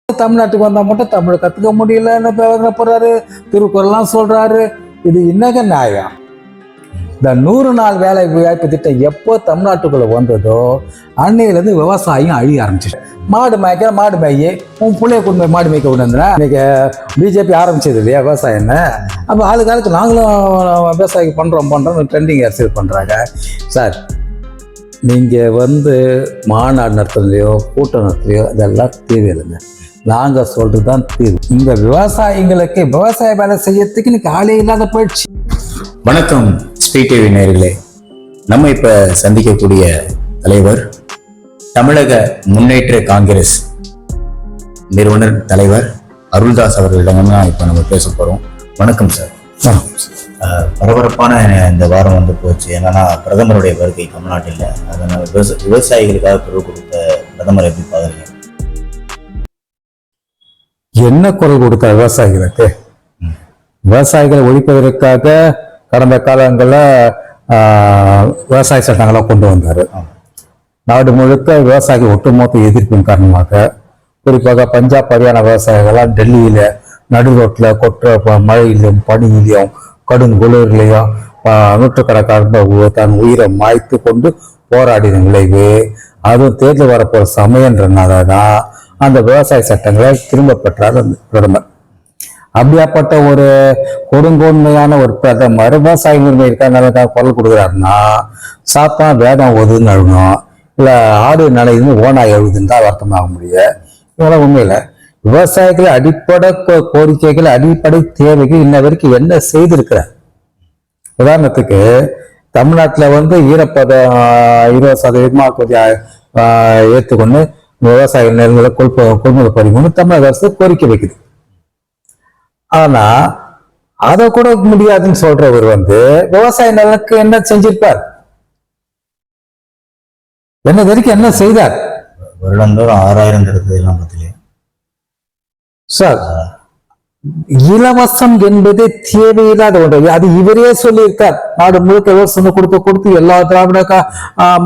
தமிழ்நாட்டுக்கு வந்தா மட்டும் தமிழ் கத்துக்க முடியலன்னு போறாரு, திருக்குறள்லாம் சொல்றாரு. இது என்னங்க நியாயம்? இந்த 100 நாள் வேலை வாய்ப்பு திட்டம் எப்போ தமிழ்நாட்டுக்குள்ள வந்ததோ அன்னையிலேருந்து விவசாயம் அழிய ஆரம்பிச்சிச்சு. மாடு மேய்க்கிற மாடு மேய்யி உன் பிள்ளைய கொண்டு மாடு மேய்க்க விடுந்தா இன்னைக்கு பிஜேபி ஆரம்பிச்சது இல்லையா விவசாயம்னு. அப்போ ஆளுக்காளுக்கு நாங்களும் விவசாயம் பண்றோம் ட்ரெண்டிங் அரசியல் பண்றாங்க. சார், நீங்கள் மாநாடு நடத்துறதுலையோ கூட்டம் நடத்துலையோ இதெல்லாம் தேவையில்லைங்க. நாங்கள் சொல்றது தான் தீர்வு. இந்த விவசாயிகளுக்கு விவசாய வேலை செய்யறதுக்கு இன்னைக்கு ஆளே இல்லாத போயிடுச்சு. வணக்கம் ஸ்ரீ டிவி நேயர்களே. நம்ம இப்ப சந்திக்கக்கூடிய தலைவர் தமிழக முன்னேற்ற காங்கிரஸ் நிறுவனர் தலைவர் அருள்தாஸ் அவர்களிடம் தான் இப்ப நம்ம பேச போறோம். வணக்கம் சார். பரபரப்பான இந்த வாரம் போச்சு. என்னன்னா பிரதமருடைய வருகை தமிழ்நாட்டில். அதனால விவசாயிகளுக்காக குரல் கொடுத்த பிரதமர் எப்படி பாக்குறீங்க? என்ன குரல் கொடுத்த விவசாயிகளுக்கு? விவசாயிகளை ஒழிப்பதற்காக கடந்த காலங்களில் விவசாய சட்டங்களை கொண்டு வந்தார். நாடு முழுக்க விவசாயிகள் ஒட்டுமொத்த எதிர்ப்பின் காரணமாக குறிப்பாக பஞ்சாப் ஹரியானா விவசாயிகள்லாம் டெல்லியில நடு ரோட்டில் கொற்ற மழையிலும் பனியிலையும் கடும் குளிர்லையும் நூற்றுக்கணக்கான தன் உயிரை மாய்த்து கொண்டு போராடின விளைவு. அதுவும் தேர்தல் வரப்போற சமயன்றனால தான் அந்த விவசாய சட்டங்களை திரும்ப பெற்றார் அந்த பிரதமர். அப்படியாப்பட்ட ஒரு கொடுங்கோன்மையான ஒரு பிரதமர் விவசாய உரிமை இருக்கிறதுனால குரல் கொடுக்குறாருன்னா சாத்தா வேதம் ஓதுன்னு அழுகணும், இல்லை ஆடு நடைன்னு ஓனாய் எழுதுன்னு தான் அர்த்தமாக முடியும். இவ்வளவு உண்மையில விவசாயிகள் அடிப்படை கோரிக்கைகள் அடிப்படை தேவைகள் இன்ன வரைக்கும் என்ன செய்திருக்கிறார்? உதாரணத்துக்கு தமிழ்நாட்டில் ஈரப்பதம் 20% கொஞ்சம் ஏற்றுக்கொண்டு விவசாய நிலங்களை கொள்முதல் பண்ணிக்கணும் தமிழக அரசு கோரிக்கை வைக்குது. ஆனா அதை கூட முடியாதுன்னு சொல்றவர் விவசாய நிலனுக்கு என்ன செஞ்சிருப்பார்? என்ன வரைக்கும் என்ன செய்தார்? வருடந்தோறும் 6000 சார், இலவசம் என்பது தேவையில்லாத ஒன்று. அது இவரே சொல்லியிருக்கார். நாடு முழுக்க இலவசம் கொடுத்து எல்லா திராவிட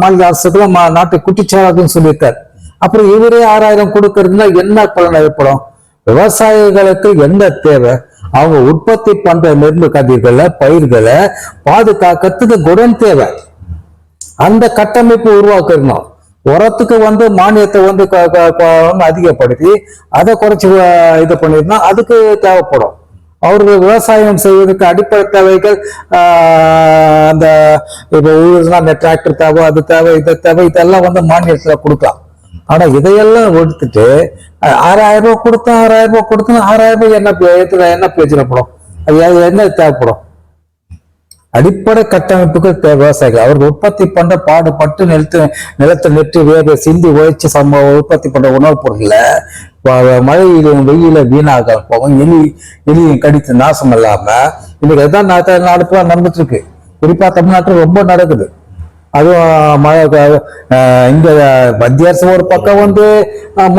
மாநில அரசுகளும் நாட்டை குட்டிச்சாராதுன்னு சொல்லியிருக்கார். அப்புறம் இவரே 6000 கொடுக்கறதுனா என்ன பலன் ஏற்படும்? விவசாயிகளுக்கு என்ன தேவை? அவங்க உற்பத்தி பண்ற நெருப்பு கதிர்களை பயிர்களை பாதுகாக்கிறதுக்கு குடம் தேவை. அந்த கட்டமைப்பு உருவாக்கணும். உரத்துக்கு மானியத்தை அதிகப்படுத்தி அதை குறைச்சி இது பண்ணிருந்தா அதுக்கு தேவைப்படும். அவருக்கு விவசாயம் செய்வதற்கு அடிப்படை தேவைகள் அந்த இப்போ டிராக்டர் தேவை, அது தேவை, இது தேவை, இதெல்லாம் மானியத்துல கொடுக்கலாம். ஆனா இதையெல்லாம் எடுத்துட்டு 6000 ரூபாய் கொடுத்தோம் 6000 ரூபாய் என்ன பிரயோஜனப்படும்? அது என்ன தேவைப்படும்? அடிப்படை கட்டமைப்புக்கு விவசாயிகள் அவர்கள் உற்பத்தி பண்ற பாடுபட்டு நிலத்தை நெட்டு வேக சிந்தி உழைச்சு உற்பத்தி பண்ற உணவுப் பொருள்ல மழையிலும் வெயில வீணாக போகும், எலியும் கடித்து நாசம் இல்லாம இன்னைக்கு அதுதான் நாடு நடந்துட்டு இருக்கு. குறிப்பா தமிழ்நாட்டில் ரொம்ப நடக்குது. அதுவும் மழை இங்க மத்திய அரசு ஒரு பக்கம்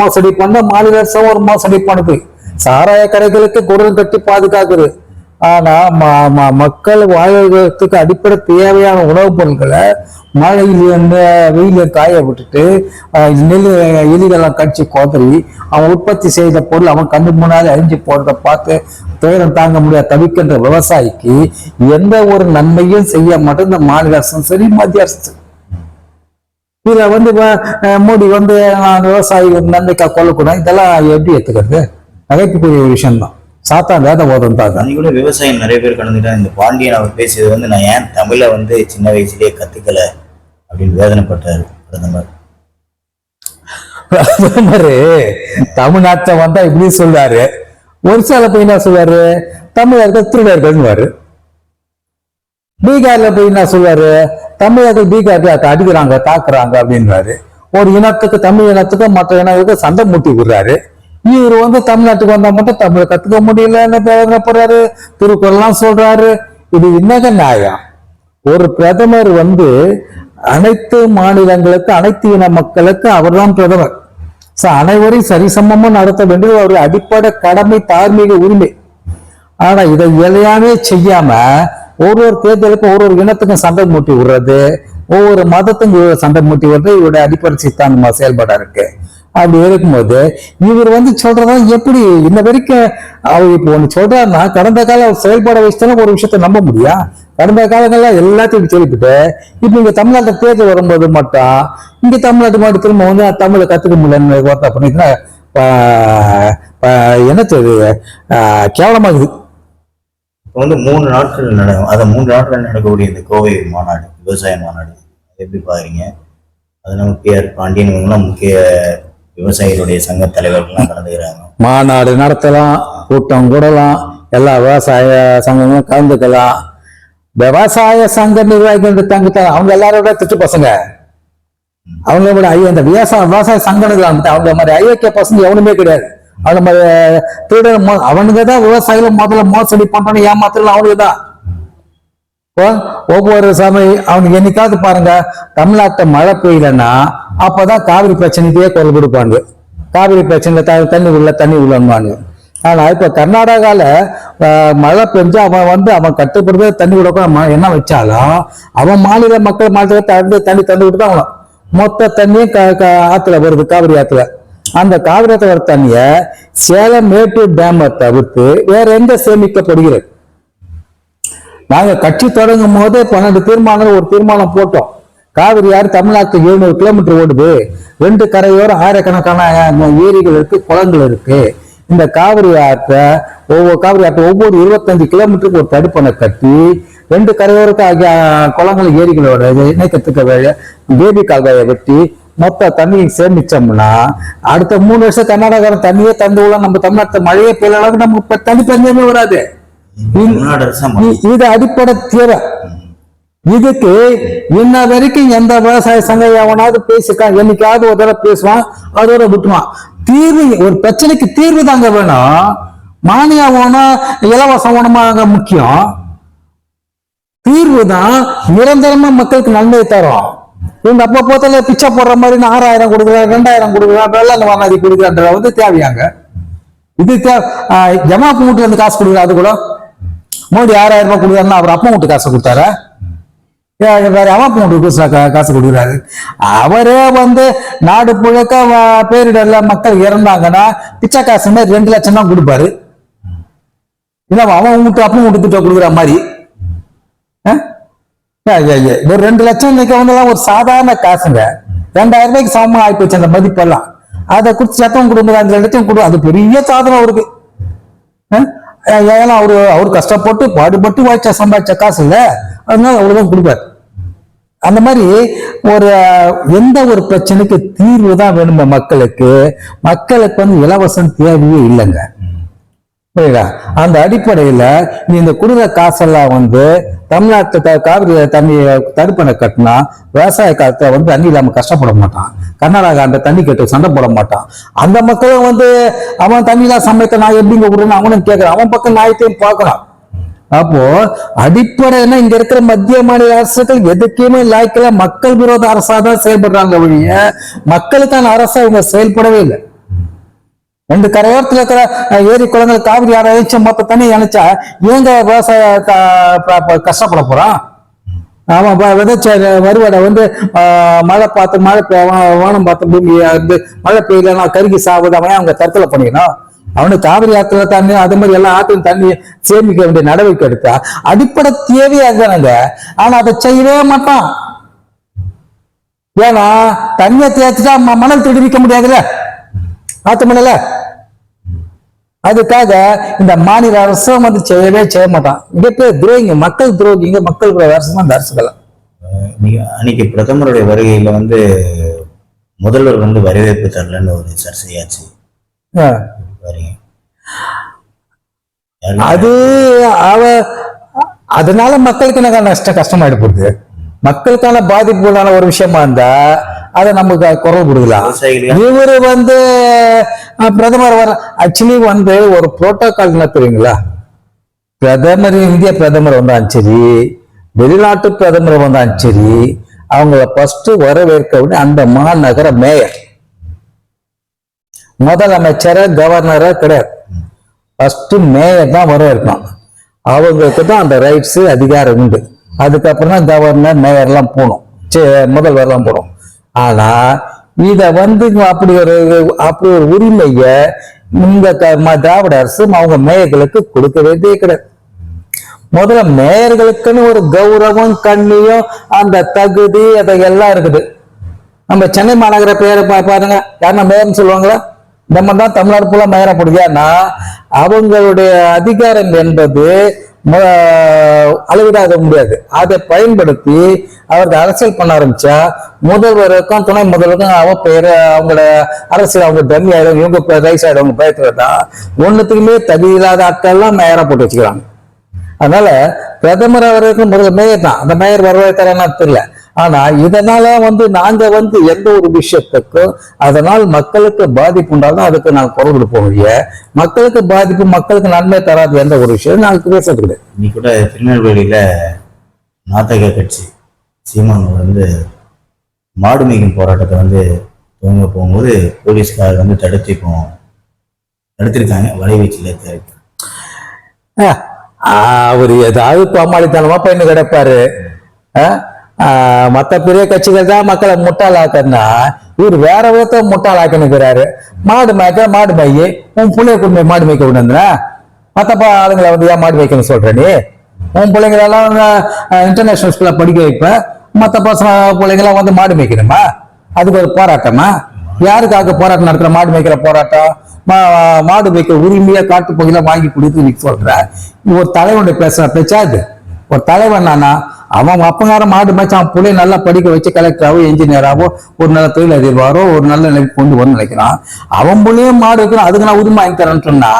மோசடி பண்ண, மாநில அரசு ஒரு மோசடி பண்ணுது. சாராய கடைகளுக்கு குரல் கட்டி பாதுகாக்குது. ஆனா மக்கள் வாழ்வதற்கு அடிப்படை தேவையான உணவுப் பொருட்களை மழையில வெயில காய விட்டுட்டு எலிகளெல்லாம் கடிச்சு கோதறி அவன் உற்பத்தி செய்த பொருள் அவன் கண்ணு முன்னாடி அழிஞ்சு போறதை பார்த்து துயரம் தாங்க முடியாது தவிக்கின்ற விவசாயிக்கு எந்த ஒரு நன்மையும் செய்ய மாட்டேன் இந்த மாநில அரசும் சரி மத்திய அரசு. இதுல மோடி விவசாயி நன்மைக்காக கொல்லக்கூடாது. இதெல்லாம் எப்படி ஏத்துக்கிறது? நகைப்புக்குரிய விஷயம்தான். சாத்தா வேத ஓதம் தான். கூட விவசாயம் நிறைய பேர் கலந்துட்டா. இந்த பாண்டியன் அவர் பேசியது நான் ஏன் தமிழை சின்ன வயசுலயே கத்துக்கல அப்படின்னு வேதனைப்பட்டாரு பிரதமர். தமிழ்நாட்டை இப்படி சொல்றாரு. ஒரு சில போய் என்ன சொல்றாரு? தமிழர்கள் திருடர்கள்னு. பீகார்ல போய் என்ன சொல்றாரு? தமிழர்கள் பீகார்ல அடிக்கிறாங்க தாக்குறாங்க அப்படின்றாரு. ஒரு இனத்துக்கு தமிழ் இனத்துக்கு மற்ற இனத்துக்கு சண்டை மூட்டி விடுறாரு. இவர் தமிழ்நாட்டுக்கு வந்தா மட்டும் தமிழை கத்துக்க முடியலன்னு போறாரு, திருக்குறள்லாம் சொல்றாரு. இது என்னங்க நியாயம்? ஒரு பிரதமர் அனைத்து மாநிலங்களுக்கு அனைத்து இன மக்களுக்கு அவர் தான் பிரதமர். அனைவரையும் சரிசமமா நடத்த வேண்டியது அவருடைய அடிப்படை கடமை, தார்மீக உரிமை. ஆனா இதை எதையாவே செய்யாம ஒரு தேர்தலுக்கு ஒரு இனத்துக்கும் சண்டை மூட்டி விடுறது, ஒவ்வொரு மதத்துக்கும் சண்டை மூட்டி விடுறது இவருடைய அடிப்படை சித்தாந்தமா செயல்பாடா இருக்கு. அப்படி இருக்கும்போது இவர் வந்து சொல்றதா எப்படி இன்ன வரைக்கும் அவர் இப்போ ஒண்ணு சொல்றாருன்னா கடந்த கால செயல்பட வச்சுதானே ஒரு விஷயத்த நம்ப முடியும். கடந்த காலங்கள்ல எல்லாத்தையும் சொல்லிவிட்டு இப்ப இங்க தமிழ்நாட்டை தேர்தல் வரும்போது மட்டும் இங்க தமிழ்நாட்டு மட்டும் திரும்ப வந்து தமிழை கத்துக்க முடியலன்னு வார்த்தை பண்ணிட்டுனா என்ன தெரியுது கேவலமாகுது. இப்போ வந்து 3 நாட்கள் நடக்கும். அதை 3 நாட்கள் நடக்கக்கூடிய இந்த கோவை மாநாடு, விவசாய மாநாடு எப்படி பாக்குறீங்க? அது நம்ம PR பாண்டியன் இவங்கெல்லாம் முக்கிய விவசாயிகளுடைய சங்க தலைவர்கள்லாம் கலந்துக்கிறாங்க. மாநாடு நடத்தலாம், கூட்டம் கூடலாம், எல்லா விவசாய சங்கங்களும் கலந்துக்கலாம். விவசாய சங்க நிர்வாகிகள் தங்கிட்டாங்க, அவங்க எல்லாரோட திட்டு பசங்க. அவங்கள விட அந்த விவசாய சங்கங்கள் அவங்க மாதிரி ஐக்கிய பசங்க எவனுமே கிடையாது. அவன மாதிரி திருடன் அவனுக்கு தான் விவசாயிகள் முதல்ல மோசடி பண்றான்னு ஏமாத்தலாம் அவனுக்கு தான். ஒவ்வொரு சமயம் அவனுக்கு என்னைக்காவது பாருங்க தமிழ்நாட்டை மழை பெய்யலன்னா அப்பதான் காவிரி பிரச்சனைக்கே குரல் கொடுப்பாங்க. காவிரி பிரச்சனை தண்ணி உள்ளான்னு. ஆனா இப்ப கர்நாடகால மழை பெஞ்சு அவன் வந்து அவன் கட்டுப்படுத்த தண்ணி விடக்கூட என்ன வச்சாலும் அவன் மாநில மக்கள் மாநிலத்தை தண்ணி தந்து விட்டு தான் அவனும் மொத்த தண்ணியும் ஆத்துல வருது, காவிரி ஆத்துல. அந்த காவிரி ஆத்துல வர தண்ணிய சேலம் மேட்டூர் டேமை தவிர்த்து வேற எங்க சேமிக்கப்படுகிறது? நாங்க கட்சி தொடங்கும் போது 12 தீர்மானங்கள் ஒரு தீர்மானம் போட்டோம். காவிரி ஆறு தமிழ்நாட்டுக்கு 700 கிலோமீட்டர் ஓடுது, 2 கரையோரம் ஆயிரக்கணக்கான ஏரிகள் இருக்கு, குளங்கள் இருக்கு. இந்த காவிரி ஆற்றை ஒவ்வொரு 25 கிலோமீட்டருக்கு ஒரு தடுப்பணை கட்டி 2 கரையோருக்கு குளங்கள் ஏரிகளோட இணைக்கத்துக்கு பேபி கால்வாயை வெட்டி மொத்த தண்ணியை சேமிச்சோம்னா அடுத்த 3 வருஷம் கர்நாடகா தண்ணியே தந்து உள்ள நம்ம தமிழ்நாட்டு மழையே பெய்ய அளவுக்கு நம்ம தண்ணி பஞ்சமே வராது. இது அடிப்படை தேவை. இதுக்கு இன்ன வரைக்கும் எந்த விவசாய சங்கம் எவனாவது பேசிருக்கான்? என்னைக்காவது ஒரு தடவை பேசுவான், அதோட விட்டுவான். தீர்வு, ஒரு பிரச்சனைக்கு தீர்வு தாங்க வேணும். மானியம் வேணும், இலவசம் வேணுமா முக்கியம். தீர்வு தான் நிரந்தரமா மக்களுக்கு நன்மை தரும். இவங்க அப்ப போத்தால பிச்சை போடுற மாதிரி 6000 கொடுக்குறேன், 2000 கொடுக்குறேன், வெள்ளாங்க வாங்காதி கொடுக்குறேன்ற வந்து தேவையாங்க. இது ஜமா வீட்டுல இருந்து காசு கொடுக்குற, அது கூட மோடி 6000 ரூபாய் கொடுக்குறாருன்னா அவர் அப்பா வீட்டு காசு கொடுத்தாரு, வேற அம்மா வீட்டுக்கு காசு கொடுக்குறாரு. அவரே வந்து நாடு புழக்க பேரிடர்ல மக்கள் இறந்தாங்கன்னா பிச்சை காசு மாதிரி 2 லட்சம் தான் கொடுப்பாரு. இல்ல அவன் வீட்டு அப்பா வீட்டு திட்டம் கொடுக்குற மாதிரி 2 லட்சம் இன்னைக்கு வந்து ஒரு சாதாரண காசுங்க. 2000 ரூபாய்க்கு சமமா ஆயிப்போச்சு அந்த மதிப்பெல்லாம். அதை கொடுத்து சத்தம் கொடுங்க, 5 லட்சம் கொடு, அது பெரிய சாதனை அவருக்கு. ஏன்னா அவரு கஷ்டப்பட்டு பாடுபட்டு வாய்ச்சா சம்பாதிச்ச காசு இல்ல, அதனால அவ்வளவுதான் கொடுப்பாரு. அந்த மாதிரி எந்த ஒரு பிரச்சனைக்கு தீர்வு தான் வேணுமே மக்களுக்கு. மக்களுக்கு வந்து இலவசம் தேவையே இல்லைங்க. புரியுதா? அந்த அடிப்படையில நீ இந்த கொடுக்குற காசெல்லாம் வந்து தமிழ்நாட்டு காவிரி தண்ணி தடுப்பணை கட்டினா விவசாய காலத்தை வந்து தண்ணி இல்லாம கஷ்டப்பட மாட்டான். கர்நாடகா அந்த தண்ணி கேட்டு சண்டை போட மாட்டான். அந்த மக்களும் வந்து அவன் தண்ணிலாம் சமைத்த நான் எப்படிங்க விடுறேன்னு அவனும் கேட்கறான். அவன் பக்கம் நியாயத்தையும் பார்க்கலாம். அப்போ அடிப்படையில இங்க இருக்கிற மத்திய மாநில அரசுகள் எதுக்குமே லாய்க்கல மக்கள் விரோத அரசா தான் செயல்படுறாங்க ஒழிய மக்களுக்கான அரசா இவங்க செயல்படவே இல்லை. 2 கரையோரத்துல இருக்கிற ஏரி குளங்கள் காவிரி ஆறு அழைச்ச மொத்த தண்ணி இணைச்சா ஏங்க விவசாய கஷ்டப்பட போறான்? அவன் விதைச்ச வருவாடை வந்து மழை பார்த்து வானம் பார்த்து பூமி வந்து மழை பெய்யலன்னா கருகி சாகுது, அவன் அவங்க தற்கொலை பண்ணிக்கணும். அவனுக்கு காவிரி ஆத்துல தண்ணி அது மாதிரி எல்லா ஆற்றிலும் தண்ணி சேமிக்க வேண்டிய நடவடிக்கை எடுத்தா அடிப்படை தேவையாதானுங்க. ஆனா அதை செய்யவே மாட்டான். ஏன்னா தண்ணியை தேய்ச்சிட்டா மணல் திருடிக்க முடியாதுல்ல, ஆத்து மணல. அதுக்காக இந்த மாநில அரசும் வந்து செய்ய மாட்டான். மிகப்பெரிய துரோகிங்க, மக்கள் துரோகிங்க, மக்கள் அரசு தான் இந்த அரசுகள். அன்னைக்கு பிரதமருடைய வருகையில வந்து முதல்வர் வந்து வரவேற்பு தரலன்னு ஒரு சர்ச்சையாச்சு. அது அதனால மக்களுக்கு என்ன கஷ்டமாயிட்டு போகுது. மக்களுக்கான பாதிப்புகளான ஒரு விஷயமா இருந்தா அதை நமக்கு குரல் கொடுக்கலாம். இவரு வந்து பிரதமர் ஆக்சுவலி வந்து ஒரு புரோட்டோகால் தெரியுங்களா? பிரதமர், இந்திய பிரதமர் வந்தாலும் சரி, வெளிநாட்டு பிரதமர் வந்தாலும் சரி, அவங்கள ஃபர்ஸ்ட் வரவேற்க அந்த மாநகர மேயர், முதலமைச்சர கவர்னரா கிடையாது, ஃபர்ஸ்ட் மேயர் தான் வரவேற்கணும். அவங்களுக்கு தான் அந்த ரைட்ஸ் அதிகாரம் உண்டு. அதுக்கப்புறம் தான் கவர்னர் மேயர்லாம் போகணும், முதல்வர்லாம் போகணும். ஆனா இத வந்து அப்படி ஒரு உரிமைய இந்த திராவிட அரசு அவங்க மேயர்களுக்கு கொடுக்க வேண்டியது கிடையாது. முதல்ல மேயர்களுக்குன்னு ஒரு கௌரவம், கண்ணியம், அந்த தகுதி அதையெல்லாம் இருக்குது. நம்ம சென்னை மாநகர பேரை பாருங்க, யாருன்னா மேயர்னு சொல்லுவாங்களா? நம்ம தான் தமிழ்நாடு போல மேயரா போடுதியான்னா அவங்களுடைய அதிகாரம் என்பது அளவிடாத முடியாது. அதை பயன்படுத்தி அவருக்கு அரசியல் பண்ண ஆரம்பிச்சா முதல்வருக்கும் துணை முதல்வருக்கும் அவ பேரு அவங்களோட அரசியல் அவங்க டம்மி ஆயிடும், இவங்க ரைஸ் ஆயிடும், அவங்க பயத்துறதா ஒன்னுத்துக்குமே தகுதியில்லாத ஆட்கள்லாம் மேயரா போட்டு வச்சுக்கிறாங்க. அதனால பிரதமர் அவருக்கு முதல்ல மேயர் தான், அந்த மேயர் வரவேற்கிறான்னு தெரியல. ஆனா இதனால நாங்க எந்த ஒரு விஷயத்துக்கும் அதனால் மக்களுக்கு பாதிப்பு உண்டாலும் அதுக்கு நாங்க குரல் கொடுப்போம். மக்களுக்கு பாதிப்பு, மக்களுக்கு நன்மை தராது எந்த ஒரு விஷயம் நாங்க பேசுறது கிடையாது. இன்னைக்கு கூட திருநெல்வேலியில நாத்தக கட்சி சீமான் மாடு மேய்க்கும் போராட்டத்தை துவங்க போகும்போது போலீஸ்கார் தடுத்திருக்காங்க, வலைவீச்சில் இருக்கு. அவரு ஏதாவது பாமாளித்தனமா பண்ணி கிடப்பாரு. மத்த பெரிய கட்சிகள் தான் மக்களை முட்டாளாக்கன்னா இவர் வேற விதத்தை முட்டாளாக்கினுக்கிறாரு. மாடு மேய்ய உன் பிள்ளைய குடும்ப மாடு மேய்க்க விடுந்தா மத்தப்பா ஆளுங்களை ஏன் மாடு மேய்க்கணும்னு சொல்ற? நீ உன் பிள்ளைங்களெல்லாம் இன்டர்நேஷனல் ஸ்கூல்ல படிக்க வைப்ப, மத்த பசங்க பிள்ளைங்களாம் மாடு மேய்க்கணுமா? அதுக்கு ஒரு போராட்டமா? யாருக்காக போராட்டம் நடத்துற? மாடு மேய்க்கிற போராட்டம், மாடு மேய்க்கிற உரிமையா காட்டு பகுதியில வாங்கி கொடுத்து சொல்ற ஒரு தலைவனுடைய பேசுற பேச்சா இது? ஒரு தலைவன் நானா அவன் அப்பங்கார மாடு மேய்ச்சி அவன் பிள்ளைய நல்லா படிக்க வச்சு கலெக்டராவோ என்ஜினியராவோ ஒரு நல்ல தொழில் அதிபரோ ஒரு நல்ல நிலைக்கு கொண்டு வரணும்னு நினைக்கிறான். அவன் பிள்ளையும் மாடு வைக்கிறான், அதுக்கு நான் உரிமை வாங்கி தரேன்னு சொன்னா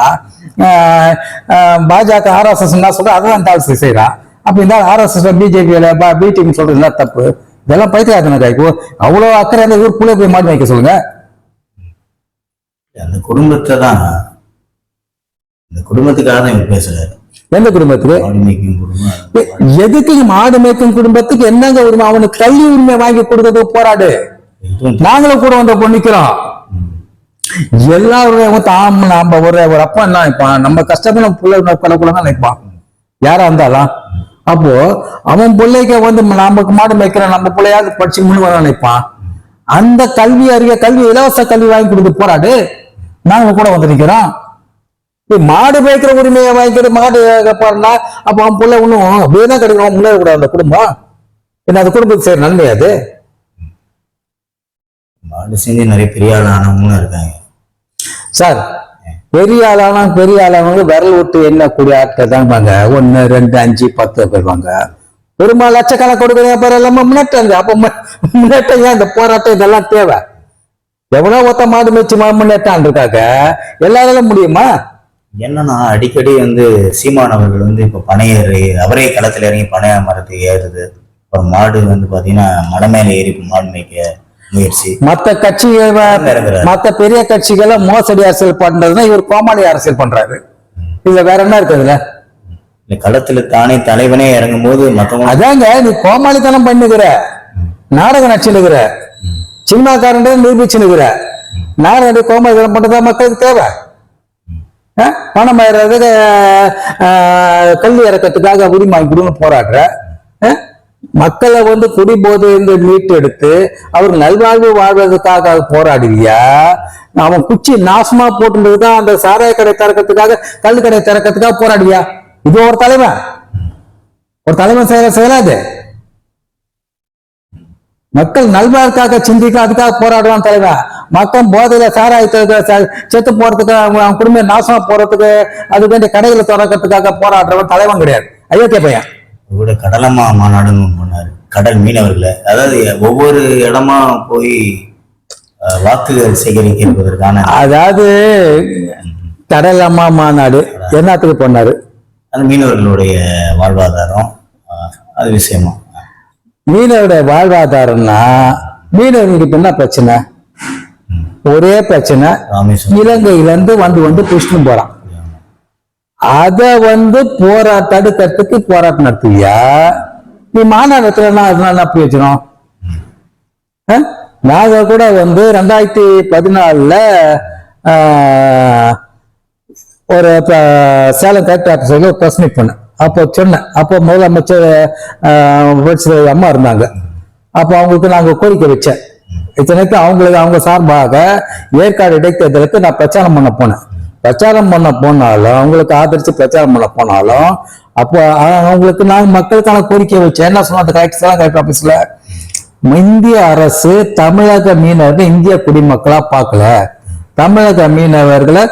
பாஜக RSS சொல்ற அதான் தாழ்ச்சி செய்யறான். அப்ப இந்த RSS பிஜேபி சொல்றது தப்பு. இதெல்லாம் பைத்தியாத்தன காய்க்கு அவ்வளவு அக்கறை அந்த ஊர் பிள்ளை போய் மாடு வைக்க சொல்லுங்க. அந்த குடும்பத்தை தான், இந்த குடும்பத்துக்காக தான் இவர் பேசுறாரு. எந்த குடும்பத்துக்கு? எதுக்கு மாடு மேய்க்கும் குடும்பத்துக்கு என்னங்க உரிமை? அவனுக்கு கல்வி உரிமை வாங்கி கொடுக்கறது போராடு. நாங்களும் கூட பொண்ணிக்கிறோம். எல்லாருமே நம்ம ஒரு அப்பா என்ன நினைப்பான்? நம்ம கஷ்டப்பட பிள்ளை கொள்ளக்கூட நினைப்பான் யாரா இருந்தாலும். அப்போ அவன் பிள்ளைக்கு நமக்கு மாடு மேய்க்கிற நம்ம பிள்ளையாவது படிச்சு முன்னு நினைப்பான். அந்த கல்வி அறிய கல்வி இலவச கல்வி வாங்கி கொடுத்து போராடு. நாங்க கூட நிக்கிறோம். மாடு மேய்க்கிற உரிமையை வாங்கிக்கிற மாடு போறா அப்ப அவன் பிள்ளை ஒண்ணும் அப்படியேதான் கிடைக்கும். முன்னேற கூடாது அந்த குடும்பம். என்ன அந்த குடும்பத்துக்கு சரி நன்மை அது? மாடு செஞ்சு நிறைய பெரிய ஆளானவங்களும் இருக்காங்க சார். பெரிய ஆளானவங்க விரல் விட்டு எண்ணக்கூடிய ஆட்கள் தான் இருப்பாங்க. 1, 2, 5, 10 போயிருவாங்க. பெரும்பாலும் லட்சக்கணக்கு கொடுக்குற பேர் எல்லாமே முன்னேற்றம். அப்ப முன்னேற்றம் ஏன் இந்த போராட்டம் இதெல்லாம் தேவை? எவ்வளவு ஒத்த மாடு மேய்ச்சி முன்னேற்றம் இருக்காங்க, எல்லாராலும் முடியுமா? என்னன்னா அடிக்கடி சீமான் அவர்கள் இப்ப பனையேறி அவரே களத்துல இறங்கி பனைய மரத்துக்கு ஏறுது. அப்புறம் மாடு பாத்தீங்கன்னா மலை மேல ஏறி மாடு மேய்க்க முயற்சி. மத்த கட்சிகள் மத்த பெரிய கட்சிகளை மோசடி அரசியல் பண்றதுன்னா இவர் கோமாளி அரசியல் பண்றாரு. இதுல வேற என்ன இருக்குதுல? களத்துல தானே தலைவனே இறங்கும் போது மத்தவங்க அதாங்க நீ கோமாளித்தனம் பண்ணுகிற, நாடகம் நடிச்சுனுகிற, சினிமாக்காரன் நிரூபிச்சுனுகிற நாடகம் கோமாளித்தனம் பண்றதா மக்களுக்கு தேவை? பணம் ஆயிடுறது கல்வி இறக்கத்துக்காக உரிமை கொடுன்னு போராடுற மக்களை குடிபோதை மீட்டு எடுத்து அவர் நல்வாழ்வு வாழ்வதற்காக போராடுவியா? அவன் குச்சி நாசமா போட்டுதான் அந்த சாராய கடை திறக்கிறதுக்காக கல்லு கடை திறக்கிறதுக்காக போராடுவியா? இது ஒரு தலைவன் செய்யற செயலாது. மக்கள் நல்வாழ்வுக்காக சிந்திக்க அதுக்காக போராடுவான் தலைவன். மக்கள் போதையில சாராயத்துக்கு செத்து போறதுக்கு அவன் குடும்பம் நாசமா போறதுக்கு அதுக்கு வேண்டிய கடைகளை திறக்கிறதுக்காக போராடுறவன் தலைவன் கிடையாது. அயோக்கிய பையன். கூட கடலம்மா மாநாடுன்னு பண்ணாரு. கடல் மீனவர்களை, அதாவது ஒவ்வொரு இடமா போய் வாக்குகள் சேகரிக்கிறதுக்கான, அதாவது கடலம்மா மாநாடு என்னத்துக்கு பண்ணாரு? அது மீனவர்களுடைய வாழ்வாதாரம். அது விஷயமா மீனவருடைய வாழ்வாதாரம்னா மீனவர்களுக்கு என்ன பிரச்சனை? ஒரே பிரச்சனை, இலங்கையில இருந்து புஷ்ணு போறான். அத தடுக்கிறதுக்கு போராட்டம் நடத்துவியா? நீ மாநாடத்துல அதனால பிரயோஜனம்? நாங்க கூட 2014 ஒரு சேலம் கலெக்டர் ஆபீஸ்ல பிரஸ் மீட் பண்ணேன். அப்போ சொன்னேன். அப்போ முதலமைச்சர் அம்மா இருந்தாங்க. அப்போ அவங்களுக்கு நாங்க கோரிக்கை வச்சேன். இத்தனைக்கு அவங்க சார்பாக ஏற்காடு இடைத்தேர்தலுக்கு நான் பிரச்சாரம் பண்ண போனேன். பிரச்சாரம் பண்ண போனாலும் அவங்களுக்கு ஆதரிச்சு பிரச்சாரம் பண்ண போனாலும் அப்போ அவங்களுக்கு நான் மக்களுக்கான கோரிக்கை வச்சேன். என்ன சொன்ன கலெக்டர் ஆபீஸ்ல, இந்திய அரசு தமிழக மீனவர்கள் இந்திய குடிமக்களா பார்க்கல, தமிழக மீனவர்களை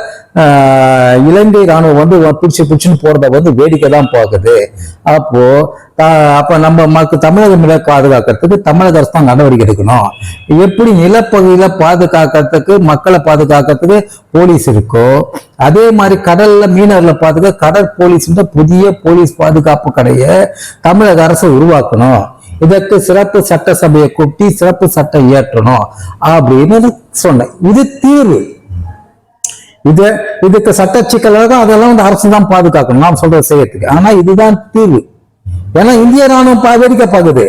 இலங்கை ராணுவம் வந்து பிடிச்சுன்னு போறத வந்து வேடிக்கை தான் பார்க்குது. அப்ப நம்ம தமிழக மீனை பாதுகாக்கிறதுக்கு தமிழக அரசு தான் நடவடிக்கை எடுக்கணும். எப்படி நிலப்பகுதியில பாதுகாக்கிறதுக்கு மக்களை பாதுகாக்கிறதுக்கு போலீஸ் இருக்கோ அதே மாதிரி கடல்ல மீனவர்களை பாதுகாக்க கடற்போலீஸ் புதிய போலீஸ் பாதுகாப்பு கடையை தமிழக அரசு உருவாக்கணும். இதற்கு சிறப்பு சட்டசபையை கூட்டி சிறப்பு சட்டம் இயற்றணும் அப்படின்னு சொன்னேன். இது தீர்வு. இதுக்கு சட்ட சிக்கலாக அதெல்லாம் வந்து அரசு தான் பாதுகாக்கணும் நாம் சொல்றது செய்யறதுக்கு. ஆனா இதுதான் தீர்வு. ஏன்னா இந்திய ராணுவம் வேடிக்கை பார்க்குது.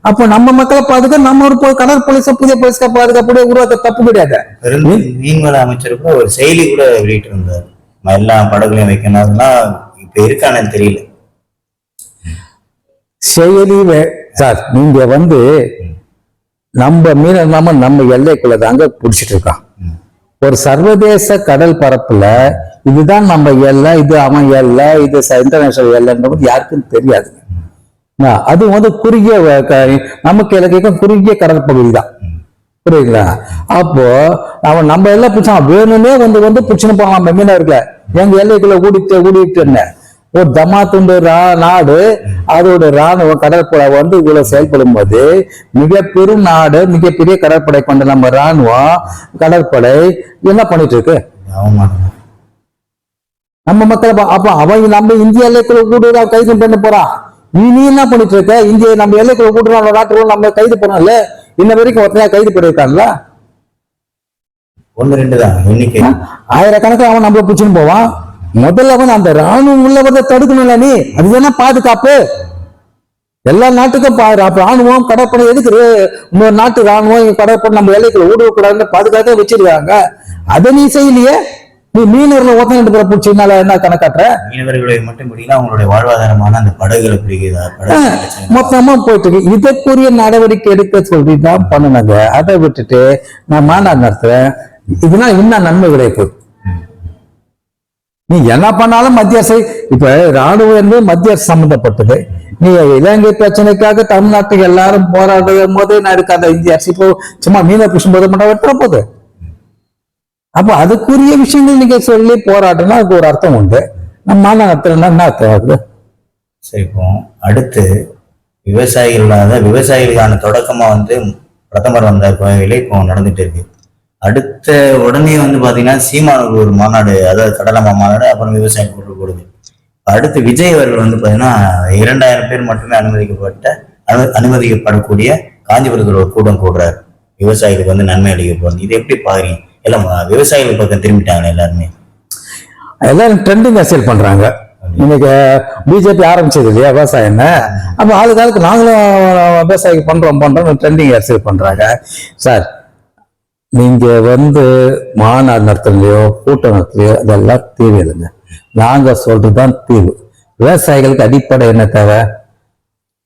அப்போ நம்ம மக்களை பாதுகா நம்ம ஒரு கடற்போலீஸ புதிய போலீஸ்க பாதுகாப்பு உருவாக்க தப்பு கிடையாது. மீன்வள அமைச்சர் கூட ஒரு செயலி கூட வெளியிட்டு இருந்தார், எல்லா படகுலையும் வைக்கணும். இப்ப இருக்கானு தெரியல செயலி. சார் நீங்க வந்து நம்ம மீன நம்ம எல்லைக்குள்ள தாங்க பிடிச்சிட்டு இருக்கோம். ஒரு சர்வதேச கடல் பரப்புல இதுதான் நம்ம எல்லை, இது அவன் எல்லை, இது இன்டர்நேஷனல் எல்லைன்றது யாருக்கும் தெரியாது. அது வந்து குறுகிய நமக்கு இலக்கைக்கும் குறுகிய கடல் பகுதி தான், புரியுதுங்களா? அப்போ அவன் நம்ம எல்லாம் பிடிச்சா வேணும்னே வந்து பிடிச்சுன்னு போவான். நம்ம மீனவர்களை எங்க எல்லைக்குள்ள ஊடிட்டு ஒரு தமாத்துண்டு நாடு அதோட ராணுவம் கடற்படை வந்து இவ்வளவு செயல்படும் போது மிக பெரும் நாடு, மிகப்பெரிய கடற்படை கொண்ட நம்ம ராணுவம் கடற்படை என்ன பண்ணிட்டு இருக்கு நம்ம மக்களை. அப்ப அவன் நம்ம இந்திய எல்லைக்குள்ள கூடுதலா கைது பண்ண போறான். நீ என்ன பண்ணிட்டு இருக்க? இந்திய நம்ம எல்லைக்குள்ள கூடுதலா நாட்டுக்குள்ள நம்ம கைது பண்ணல. இன்ன வரைக்கும் ஒருத்தனையா கைது பண்ணிருக்கான்ல, 1-2 தான் எண்ணிக்கை. ஆயிரக்கணக்கில் அவன் நம்மள பிடிச்சுன்னு போவான். முதல்ல அவன் அந்த ராணுவம் உள்ளவரை தடுக்கணும்ல. நீ அதுதானே பாதுகாப்பு. எல்லா நாட்டுக்கும் ராணுவம் கடற்படை எதுக்கு? இன்னொரு நாட்டு ராணுவம் கடற்படை நம்ம எல்லைக்குள்ள ஊடுவக்கூடாதுன்னு பாதுகாக்க வச்சிருக்காங்க. அதை நீ செய்யலையே. நீ மீனவர்களை ஒத்தனை பேரை பிடிச்சதுனால என்ன கணக்காட்டுற? மீனவர்களை மட்டும் பிடிக்கல, அவங்களுடைய வாழ்வாதாரமான அந்த படகுகளை பிடிக்குதா மொத்தமா போயிட்டு இருக்கு. இதற்குரிய நடவடிக்கை எடுக்க சொல்லி தான் பண்ணணுங்க. அதை விட்டுட்டு நான் மாநாடு நடத்துறேன், இதெல்லாம் இன்னும் நன்மை கிடைக்கும். நீ என்ன பண்ணாலும் மத்திய அரசு, இப்ப ராணுவம் என்பது மத்திய அரசு சம்பந்தப்பட்டது. நீ இலங்கை பிரச்சனைக்காக தமிழ்நாட்டுக்கு எல்லாரும் போராடும் போது நான் இருக்காத இந்திய அரசு இப்போ சும்மா மீன புஷம் போது மட்டும் வெட்டுற போது. அப்ப அதுக்குரிய விஷயங்கள் நீங்க சொல்லி போராட்டம்னா அதுக்கு ஒரு அர்த்தம் உண்டு. நம்ம மாநாட்டில் என்ன அர்த்தம் ஆகுது? சரி, இப்போ அடுத்து விவசாயிகளுக்கான தொடக்கமா வந்து பிரதமர் வந்த கோவையில இப்போ நடந்துட்டு இருக்கு. அடுத்த உடனே வந்து பாத்தீங்கன்னா சீமானூர் ஒரு மாநாடு, அதாவது கடலம்மா மாநாடு, அப்புறம் விவசாய பொருள் கொடுது. அடுத்து விஜய் அவர்கள் வந்து பாத்தீங்கன்னா 2000 பேர் மட்டுமே அனுமதிக்கப்படக்கூடிய காஞ்சிபுரத்தில் ஒரு கூட்டம் கூடுறாரு. விவசாயிகளுக்கு வந்து நன்மை அளிக்க போகுது. இது எப்படி பாக்குறீங்க? எல்லாம் விவசாயிகள் பக்கம் திரும்பிட்டாங்க எல்லாருமே. எல்லாரும் ட்ரெண்டிங் அரசியல் பண்றாங்க. இன்னைக்கு பிஜேபி ஆரம்பிச்சது இல்லையா விவசாயம். அப்ப ஆளுக்காளுக்கு நாங்களும் விவசாயிக்கு பண்றோம் ட்ரெண்டிங் அரசியல் பண்றாங்க. சார் நீங்க வந்து மாநாடு நடத்துலையோ கூட்டம் நடத்துலையோ அதெல்லாம் தீர்வு இல்லைங்க. நாங்க சொல்றதுதான் தீர்வு. விவசாயிகளுக்கு அடிப்படை என்ன தேவை?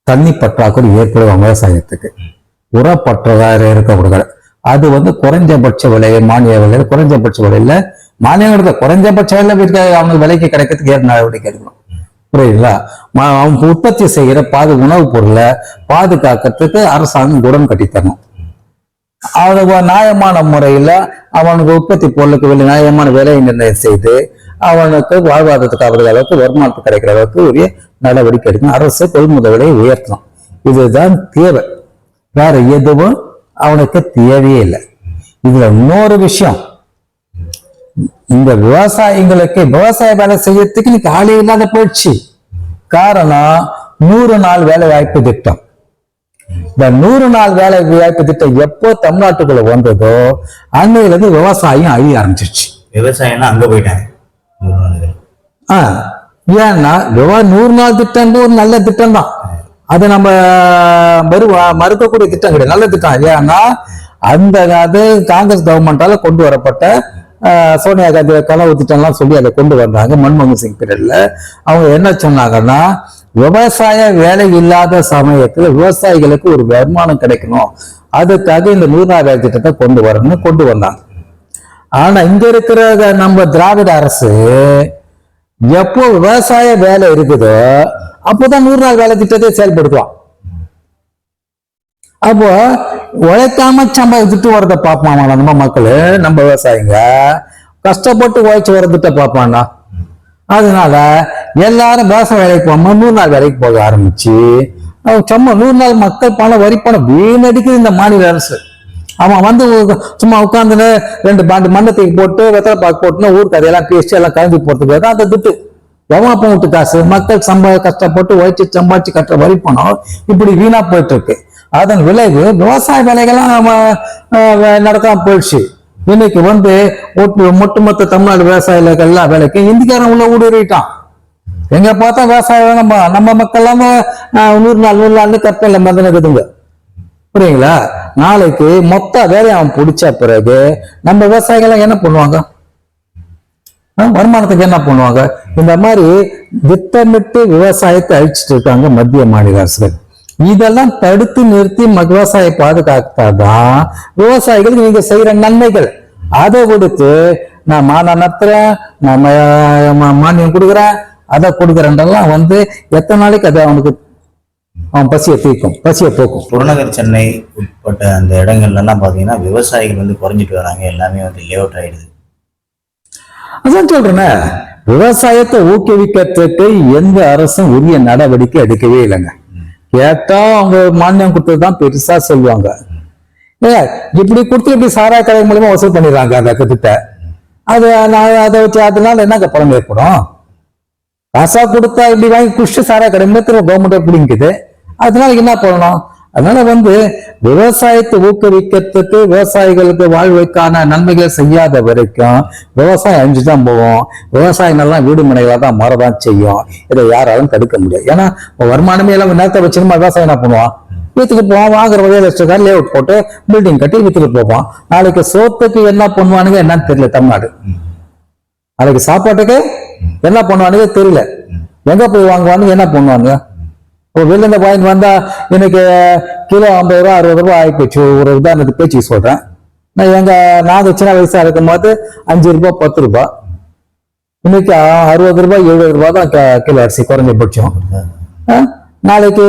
தண்ணி பற்றாக்குறை ஏற்படும் விவசாயத்துக்கு. உரப்பற்றதாக இருக்கக்கூடாது. அது வந்து குறைஞ்சபட்ச விலை, மானிய விலை, குறைஞ்சபட்ச விலையில மானியங்கிறத குறைஞ்சபட்ச விலை அவங்க விலைக்கு கிடைக்கிறதுக்கு ஏற்ப நடவடிக்கை எடுக்கணும். புரியுதுங்களா? அவங்க உற்பத்தி செய்கிற உணவுப் பொருளை பாதுகாக்கிறதுக்கு அரசாங்கம் குடம் கட்டித்தரணும். அவனுக்கு நியாயமான முறையில அவனுக்கு உற்பத்தி பொருளுக்கு நியாயமான விலையை நிர்ணயம் செய்து அவனுக்கு வாழ்வாதாரத்துக்கு அவர்கள் அளவுக்கு வருமானத்துக்கு கிடைக்கிற அளவுக்கு உரிய நடவடிக்கை எடுக்கணும். அரசு கொள்முதல் விலையை உயர்த்தணும். இதுதான் தேவை. வேற எதுவும் அவனுக்கு தேவையே இல்லை. இதுல இன்னொரு விஷயம், இந்த விவசாயிகளுக்கு விவசாய வேலை செய்யறதுக்கு இன்னைக்கு ஆளே இல்லாத போயிடுச்சு. காரணம் 100 நாள் வேலை வாய்ப்பு திட்டம். இந்த 100 நாள் வேலை வாய்ப்பு திட்டம் எப்போ தமிழ்நாட்டுக்குள்ள வந்ததோ அன்னையில இருந்து விவசாயம் அழிய ஆரம்பிச்சிருச்சு. விவசாயம்னா அங்க போயிட்டாங்க. ஏன்னா 100 நாள் திட்டம் ஒரு நல்ல திட்டம் தான். அது நம்ம மறுக்கக்கூடிய திட்டம் கிடையாது, நல்ல திட்டம். ஏன்னா அது காங்கிரஸ் கவர்மெண்டால கொண்டு வரப்பட்ட சோனியா காந்தி கனவு திட்டம்லாம் சொல்லி அதை கொண்டு வந்தாங்க. மன்மோகன் சிங் பீரியட்ல அவங்க என்ன சொன்னாங்கன்னா, விவசாய வேலை இல்லாத சமயத்துல விவசாயிகளுக்கு ஒரு வருமானம் கிடைக்கணும், அதுக்காக இந்த 100 நாள் வேலை திட்டத்தை கொண்டு வந்தாங்க. ஆனா இங்க இருக்கிற நம்ம திராவிட அரசு எப்போ விவசாய வேலை இருக்குதோ அப்போதான் 100 நாள் வேலை திட்டத்தை செயல்படுத்துவான். அப்போ உழைக்காம சம்பாதிச்சுட்டு வரத பார்ப்பான் நம்ம மக்கள், நம்ம விவசாயிங்க கஷ்டப்பட்டு உழைச்சு வரதுட்ட பார்ப்பான்னா. அதனால எல்லாரும் விவசாய வேலைக்கு போகாம 100 நாள் வேலைக்கு போக ஆரம்பிச்சு சும்மா 100 நாள் மக்கள் பணம் வரி பணம் வீணடிக்குது இந்த மாநில அரசு. அவன் வந்து சும்மா உட்காந்துன்னு 2 பாண்டு மண்ணத்துக்கு போட்டு வெத்தலை பாக்கு போட்டுன்னு ஊருக்கு அதையெல்லாம் பேசி எல்லாம் கலந்து போறதுக்கு தான் அந்த துட்டு. எவன் அப்ப விட்டு காசு மக்கள் கஷ்டப்பட்டு உழைச்சி சம்பாதிச்சு கட்டுற வரி பணம் இப்படி வீணா போயிட்டு இருக்கு. அதன் விளைவு விவசாய வேலைகள்லாம் நடக்காம போயிடுச்சு. இன்னைக்கு வந்து ஒட்டுமொத்த தமிழ்நாடு விவசாய எல்லா வேலைக்கும் இந்திக்காரன் உள்ள ஊடுருவிட்டான். எங்க பார்த்தா விவசாயம் நம்ம மக்கள் எல்லாமே 100 நாள் கற்பனையில மறந்துனுக்குதுங்க. புரியுங்களா? நாளைக்கு மொத்த வேலையை அவன் பிடிச்ச பிறகு நம்ம விவசாயிகள் என்ன பண்ணுவாங்க? வருமானத்துக்கு என்ன பண்ணுவாங்க? இந்த மாதிரி திட்டமிட்டு விவசாயத்தை அழிச்சிட்டு இருக்காங்க மத்திய மாநில அரசுகள். இதெல்லாம் தடுத்து நிறுத்தி விவசாய பாதுகாத்தாதான் விவசாயிகளுக்கு நீங்க செய்யற நன்மைகள். அதை விடுத்து நான் மானியம் நடத்துறேன், நான் மானியம் கொடுக்குறேன், அதை கொடுக்குறேன்றெல்லாம் வந்து எத்தனை நாளைக்கு அதை அவன் பசியை போக்கும். புறநகர் சென்னை உட்பட்ட அந்த இடங்கள்லாம் பாத்தீங்கன்னா விவசாயிகள் வந்து குறைஞ்சிட்டு வராங்க, எல்லாமே வந்து லே அவுட் ஆயிடுது. அதான் சொல்றேன்னு, விவசாயத்தை ஊக்குவிக்கிறதுக்கு எந்த அரசும் உரிய நடவடிக்கை எடுக்கவே இல்லைங்க. கேட்டா அவங்க மானியம் கொடுத்ததுதான் பெருசா சொல்லுவாங்க. இப்படி கொடுத்து இப்படி சாராய கடை மூலமா வசூல் பண்ணிடுறாங்க அந்த திட்டத்தை. அதை வச்சு அதனால என்னங்க பலன் ஏற்படும்? காசா கொடுத்தா இப்படி வாங்கி குடிச்சு சாராய கடை திரும்ப கவர்மெண்ட் பிடிக்குது. அதனால என்ன பண்ணணும்? அதனால வந்து விவசாயத்தை ஊக்குவிக்கிறதுக்கு விவசாயிகளுக்கு வாழ்வுக்கான நன்மைகளை செய்யாத வரைக்கும் விவசாயம் அழிஞ்சுதான் போவோம். விவசாயங்கள்லாம் வீடு மனைகளாக தான் மாறதான் செய்யும். இதை யாராலும் தடுக்க முடியாது. ஏன்னா வருமானமே எல்லாம் நேரத்தை வச்சுருமா விவசாயம் என்ன பண்ணுவான்? வீட்டுக்கு போவான், வாங்குற வகையில் வச்சுருக்காரு, லே அவுட் போட்டு பில்டிங் கட்டி வீட்டுக்கு போவான். நாளைக்கு சோத்துக்கு என்ன பண்ணுவானுங்க என்னன்னு தெரியல. தமிழ்நாடு நாளைக்கு சாப்பாட்டுக்கு என்ன பண்ணுவானுங்க தெரியல. எங்க போய் வாங்குவானுங்க, என்ன பண்ணுவாங்க? வெளில இந்த பாயிண்ட் வந்தா இன்னைக்கு கிலோ 50 ரூபா 60 ரூபா ஆகி போச்சு. ஒரு உதாரணத்துக்கு பேச்சு சொல்றேன். நாங்க சின்ன வயசா இருக்கும் போது 5 ரூபாய் 10 ரூபாய். இன்னைக்கு 60 ரூபாய் 70 ரூபாய் தான் கிலோ அரிசி குறைஞ்சபட்சம். நாளைக்கு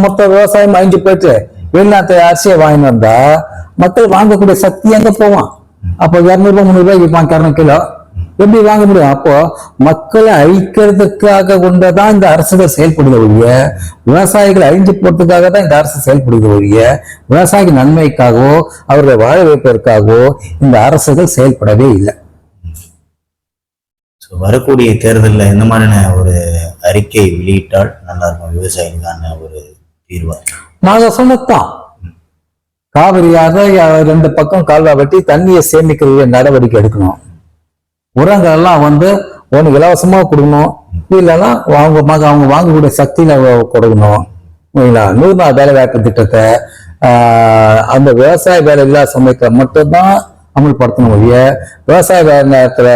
மொத்த விவசாயம் அழிஞ்சு போயிட்டு வெளிநாட்டு அரிசியை வாங்கி வந்தா மக்கள் வாங்கக்கூடிய சக்தி எங்க போவான்? அப்போ 200 ரூபாய் 300 ரூபாய்க்கு விற்பான் 200 கிலோ. எப்படி வாங்க முடியும்? அப்போ மக்களை அழிக்கிறதுக்காக கொண்டதான் இந்த அரசுகள் செயல்படுத ஒழிய, விவசாயிகளை அழிஞ்சு போறதுக்காக தான் இந்த அரசு செயல்படுத ஒழிய, விவசாயிக்கு நன்மைக்காகவோ அவர்களை வாழ வைப்பதற்காகவோ இந்த அரசுகள் செயல்படவே இல்லை. வரக்கூடிய தேர்தலில் எந்த மாதிரியான ஒரு அறிக்கை வெளியிட்டால் நல்லா இருக்கும் விவசாயிகளுக்கான ஒரு தீர்வா? நாங்க சொன்னதான் காவிரியாக 2 பக்கம் கால்வா வெட்டி தண்ணியை சேமிக்கிற நடவடிக்கை எடுக்கணும். உரங்கள் எல்லாம் வந்து ஒன்று இலவசமா கொடுக்கணும், இல்லைன்னா அவங்க வாங்கக்கூடிய சக்தியில கொடுக்கணும். 100 நாள் வேலை வாய்ப்பு திட்டத்தை அந்த விவசாய வேலை இல்லாத சமயத்துல மட்டும்தான் அமல்படுத்தணும் ஒழிய, விவசாய வேலை நேரத்துல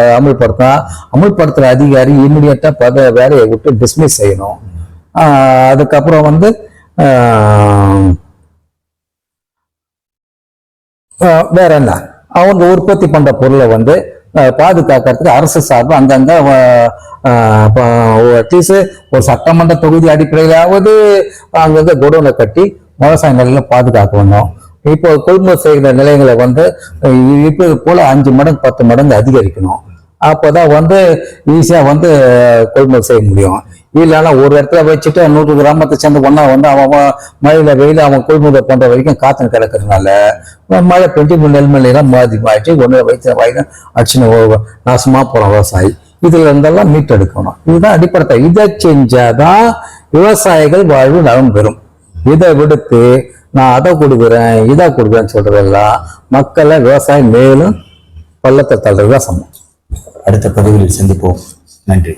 அமல்படுத்துற அதிகாரி இம்மிடியட்டா வேலையை விட்டு டிஸ்மிஸ் செய்யணும். அதுக்கப்புறம் வந்து வேற என்ன, அவங்க உற்பத்தி பண்ற பொருளை வந்து பாதுகாக்கிறதுக்கு அரசு சார்பு அங்கங்க அட்லீஸ்ட் ஒரு சட்டமன்ற தொகுதி அடிப்படையிலாவது அங்கங்க குடோனை கட்டி விவசாய நிலையில பாதுகாக்க வந்தோம். இப்போ கொள்முதல் செய்கிற நிலையங்களை வந்து இப்போ போல 5 மடங்கு 10 மடங்கு அதிகரிக்கணும். அப்போதான் வந்து ஈஸியா வந்து கொள்முதல் செய்ய முடியும். இல்லைன்னா ஒரு இடத்துல வச்சுட்டு 100 கிராமத்தை சேர்ந்து ஒன்னா வந்து அவன் மழையில வெயில அவன் கொள்முதல் பண்ற வரைக்கும் காத்துன்னு கிடக்கிறதுனால மழை பெஞ்சு நெல்மலையெல்லாம் பாதிப்பாயிடுச்சு. ஒன்று வயிற்று வாயில அடிச்சுன்னு நாசமா போறான் விவசாயி. இதுல இருந்தெல்லாம் மீட்டெடுக்கணும். இதுதான் அடிப்படை. இதை செஞ்சாதான் விவசாயிகள் வாழ்வு நலம் பெறும். இதை விடுத்து நான் அதை கொடுக்குறேன் இதை கொடுக்குறேன்னு சொல்றதெல்லாம் மக்களை விவசாயம் மேலும் பள்ளத்தை தள்ளுறதுதான் சமம். அடுத்த பதிவில் சந்திப்போம். நன்றி.